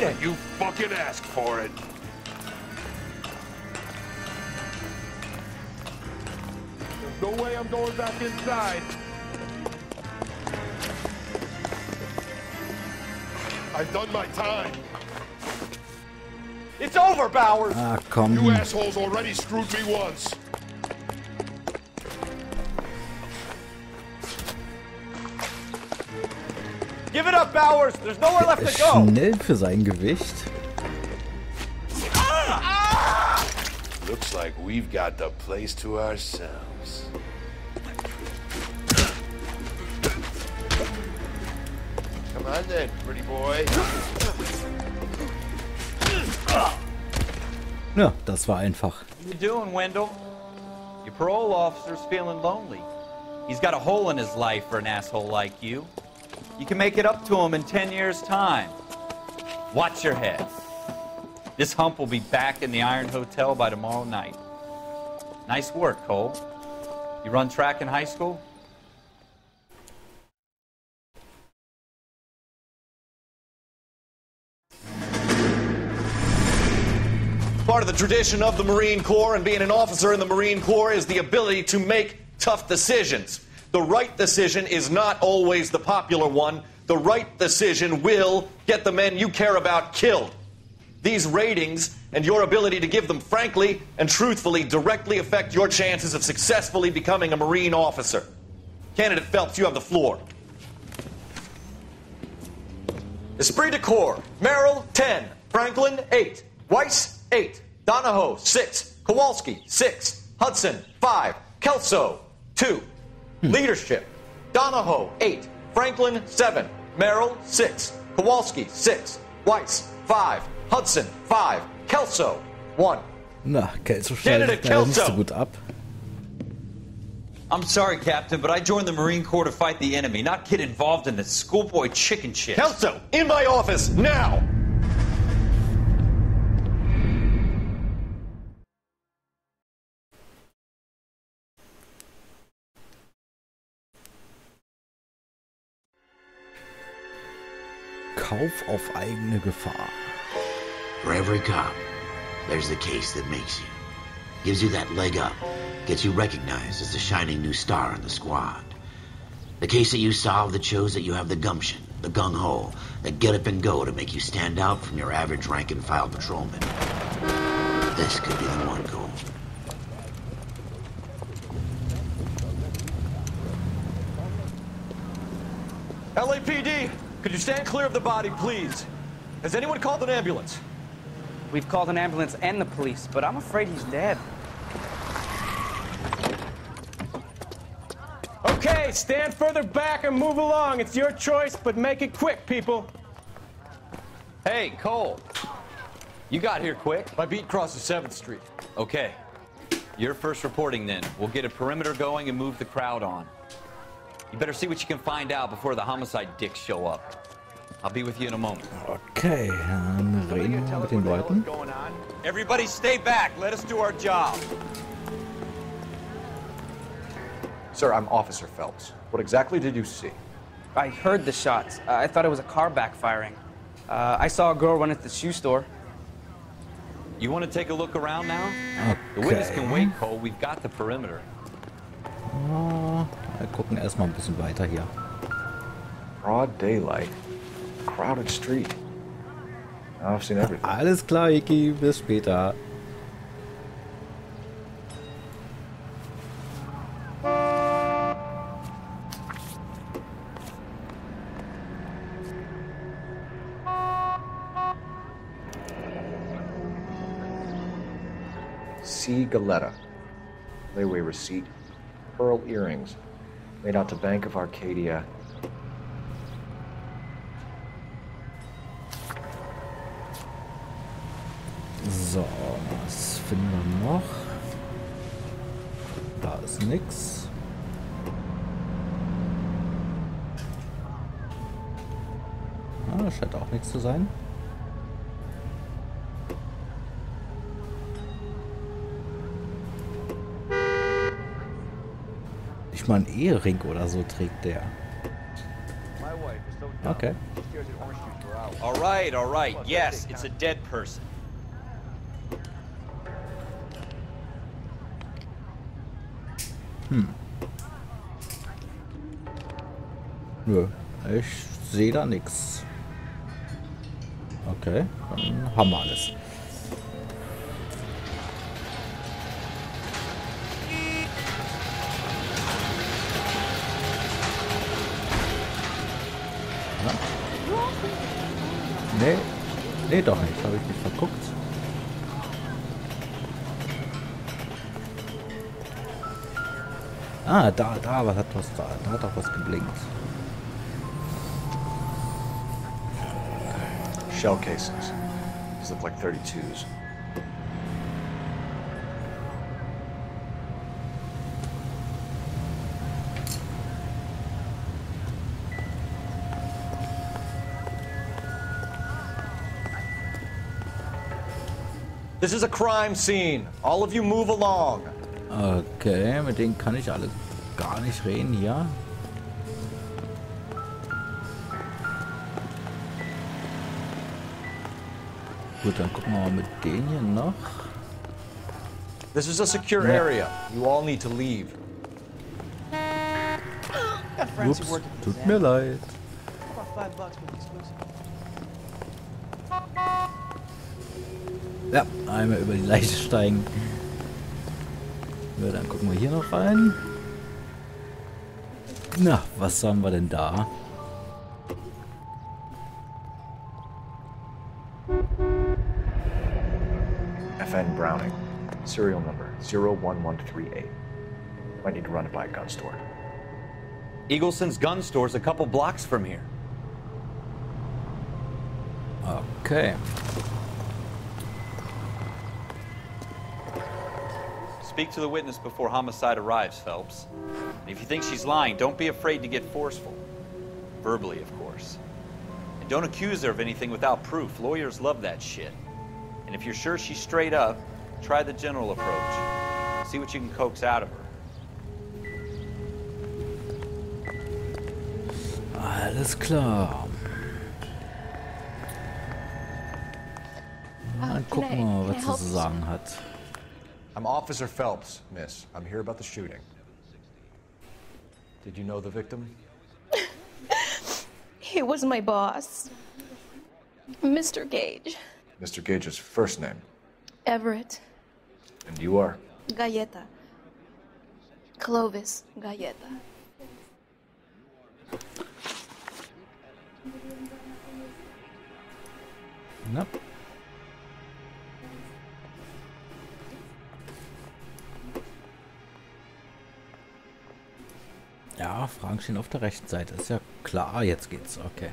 in. You fucking asked for it. There's no way I'm going back inside. I've done my time. It's over, Bowers. Ah, komm. You assholes already screwed me once. Give it up, Bowers. There's nowhere left to go. Schnell für sein Gewicht. Looks like we've got the place to ourselves. Come on then, pretty boy. Ja, das war einfach. What you doing, Wendell? Your parole officer's feeling lonely. He's got a hole in his life for an asshole like you. You can make it up to him in 10 years' time. Watch your head. This hump will be back in the Iron Hotel by tomorrow night. Nice work, Cole. You run track in high school? Part of the tradition of the Marine Corps and being an officer in the Marine Corps is the ability to make tough decisions. The right decision is not always the popular one. The right decision will get the men you care about killed. These ratings and your ability to give them frankly and truthfully directly affect your chances of successfully becoming a Marine officer. Candidate Phelps, you have the floor. Esprit de Corps, Merrill, 10. Franklin, 8. Weiss, 8. Donahoe, 6. Kowalski, 6. Hudson, 5. Kelso, 2. Leadership, Donahoe, 8. Franklin, 7. Merrill, 6. Kowalski, 6. Weiss, 5. Hudson, 5. Kelso, 1. Na, Kelso schneidet leider nicht so gut ab. I'm sorry, Captain, but I joined the Marine Corps to fight the enemy, not get involved in this schoolboy chicken shit. Kelso, in my office, now! Kauf auf eigene Gefahr. For every cop, there's the case that makes you. Gives you that leg up. Gets you recognized as the shining new star in the squad. The case that you solve that shows that you have the gumption, the gung-ho, that get up and go to make you stand out from your average rank-and-file patrolman. This could be the one, Cole. LAPD, could you stand clear of the body, please? Has anyone called an ambulance? We've called an ambulance and the police, but I'm afraid he's dead. Okay, stand further back and move along. It's your choice, but make it quick, people. Hey, Cole. You got here quick. My beat crosses 7th Street. Okay. You're first reporting then. We'll get a perimeter going and move the crowd on. You better see what you can find out before the homicide dicks show up. I'll be with you in a moment. Okay, dann reden wir mit den Leuten. Everybody stay back. Let us do our job. Sir, I'm Officer Phelps. What exactly did you see? I heard the shots. I thought it was a car backfiring. I saw a girl run at the shoe store. You want to take a look around now? Okay. The witness can wait, Cole. We've got the perimeter. Oh, wir gucken erstmal ein bisschen weiter hier. Broad daylight. Crowded street. I've seen everything. Alles klar, Iki. Bis später. C. Galetta. Layaway receipt. Pearl earrings. Made out to Bank of Arcadia. So, was finden wir noch? Da ist nix. Ah, das scheint auch nichts zu sein. Nicht mal ein Ehering oder so trägt der. Okay. All right. Yes, it's a dead person. Nö, ich sehe da nichts. Okay, dann haben wir alles. Ja. Nee, doch nicht. Habe ich mich verguckt. Ah, da hat auch was geblinkt. Shell casings. These look like 32s. This is a crime scene. All of you move along. Okay, mit denen kann ich alle gar nicht reden hier. Gut, dann gucken wir mal mit denen hier noch. This is a secure area. You all need to leave. Ups, tut mir leid. Ja, einmal über die Leiche steigen. Ja, dann gucken wir hier noch rein. Na, was haben wir denn da? FN Browning. Serial number 01138. Might need to run it by a gun store. Eagleson's gun store's a couple blocks from here. Okay. Speak to the witness before homicide arrives, Phelps. And if you think she's lying, don't be afraid to get forceful. Verbally, of course. And don't accuse her of anything without proof. Lawyers love that shit. And if you're sure she's straight up, try the general approach. See what you can coax out of her. Alles klar. Dann gucken wir mal, was sie zu sagen hat. I'm Officer Phelps, miss. I'm here about the shooting. Did you know the victim? He was my boss, Mr. Gage. Mr. Gage's first name. Everett. And you are? Galleta. Clovis Galleta. Na. Ja, Fragen stehen auf der rechten Seite. Ist ja klar, jetzt geht's. Okay.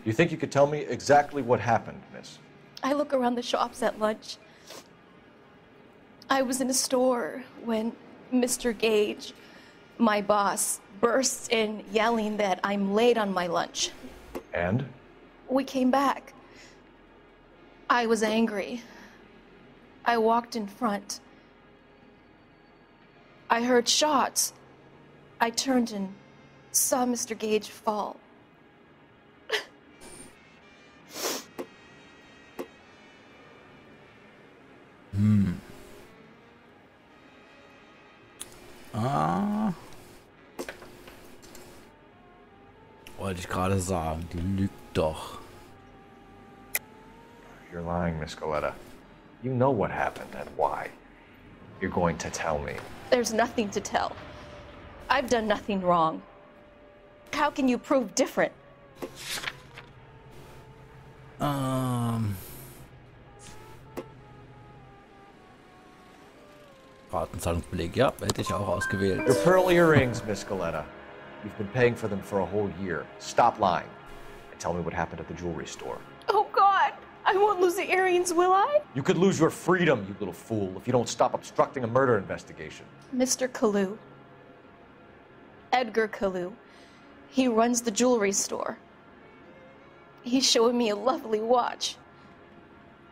You think you could tell me exactly what happened, miss? I look around the shops at lunch. I was in a store when Mr. Gage, my boss, bursts in yelling that I'm late on my lunch. And? We came back. I was angry. I walked in front. I heard shots. I turned and saw Mr. Gage fall. Wollte ich gerade sagen, die lügt doch. You're lying, Miss Goleta. You know what happened and why. You're going to tell me. There's nothing to tell. I've done nothing wrong. How can you prove different? Ratenzahlungsbeleg, ja, hätte ich auch ausgewählt. Your pearl earrings, Miss Goleta. You've been paying for them for a whole year. Stop lying and tell me what happened at the jewelry store. Oh, God! I won't lose the earrings, will I? You could lose your freedom, you little fool, if you don't stop obstructing a murder investigation. Mr. Kalu. Edgar Kalu. He runs the jewelry store. He's showing me a lovely watch.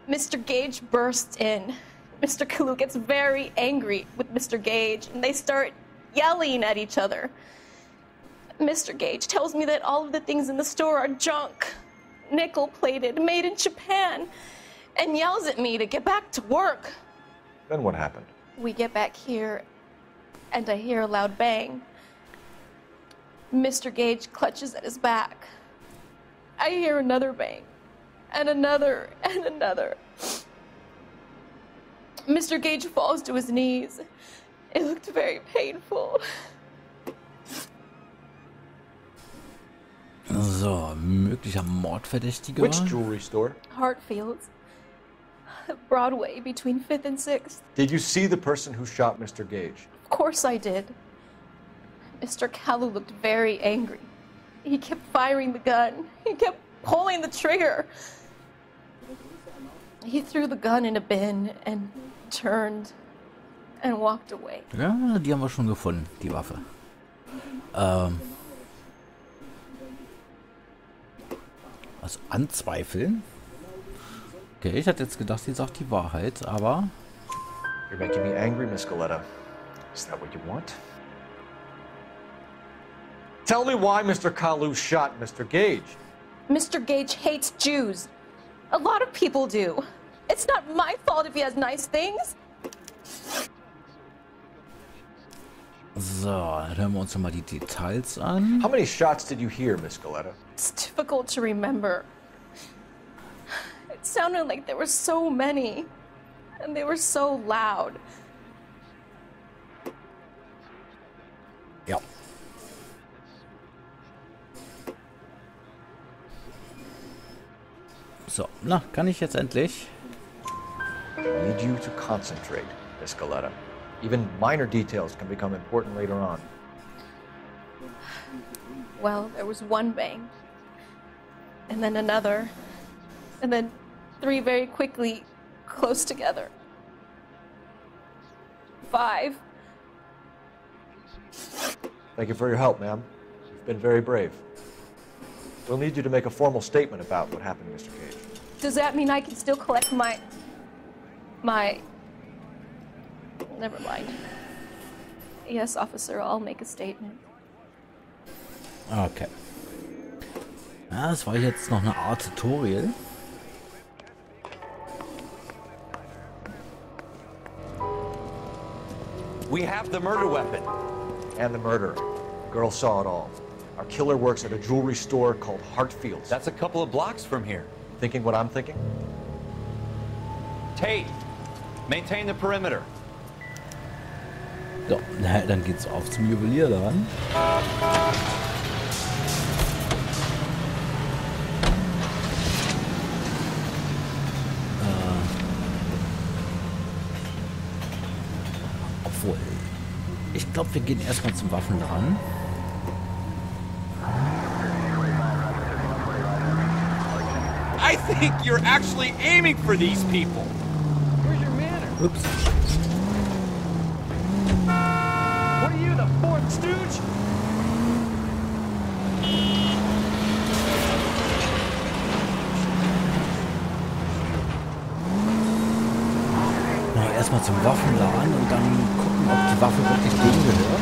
Mr. Gage bursts in. Mr. Kalu gets very angry with Mr. Gage, and they start yelling at each other. Mr. Gage tells me that all of the things in the store are junk, nickel-plated, made in Japan, and yells at me to get back to work. Then what happened? We get back here, and I hear a loud bang. Mr. Gage clutches at his back. I hear another bang, and another, and another. Mr. Gage falls to his knees. It looked very painful. So, möglicher Mordverdächtiger. Which jewelry store? Hartfield's. Broadway, between 5th and 6th. Did you see the person who shot Mr. Gage? Of course I did. Mr. Kalu looked very angry. He kept firing the gun. He kept pulling the trigger. He threw the gun in a bin and turned and walked away. Ja, die haben wir schon gefunden, die Waffe. Also anzweifeln. Okay, ich hatte jetzt gedacht, sie sagt die Wahrheit, aber... You're making me angry, Miss Goleta. Is that what you want? Tell me why Mr. Kalu shot Mr. Gage. Mr. Gage hates Jews. A lot of people do. It's not my fault if he has nice things. So, dann hören wir uns nochmal die Details an. How many shots did you hear, Miss Goleta? It's difficult to remember. It sounded like there were so many, and they were so loud. Ja. So, na, kann ich jetzt endlich? I need you to concentrate, Miss Goleta. Even minor details can become important later on. Well, there was one bang, and then another, and then 3 very quickly, close together. 5. Thank you for your help, ma'am. You've been very brave. We'll need you to make a formal statement about what happened, Mr. Gage. Does that mean I can still collect my... Never mind. Yes, officer, I'll make a statement. Okay. Ja, das war jetzt noch eine Art Tutorial. We have the murder weapon. And the murderer. The girl saw it all. Our killer works at a jewelry store called Hartfield's. That's a couple of blocks from here. Thinking what I'm thinking? Tate, maintain the perimeter. So, dann geht's auf zum Juwelierladen. Obwohl, ich glaube, wir gehen erstmal zum Waffenladen. I think you're actually aiming for these people. Where's your manner? Ups. What are you, the 4th stooge? Na, erstmal zum Waffenladen und dann gucken, ob die Waffe wirklich dem gehört.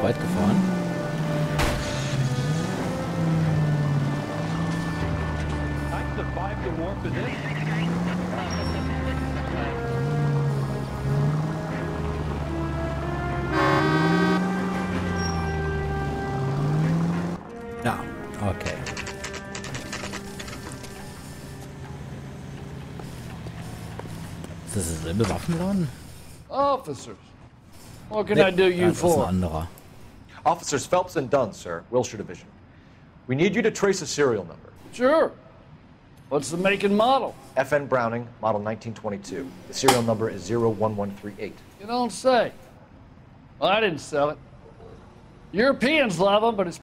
Weit gefahren. Ja, okay. Ist das derselbe Waffenladen? Officers, what can I do you Das ist ein for? anderer. Officers Phelps and Dunn, sir, Wilshire Division. We need you to trace a serial number. Sure. What's the make and model? FN Browning, model 1922. The serial number is 01138. You don't say. Well, I didn't sell it. Europeans love them, but it's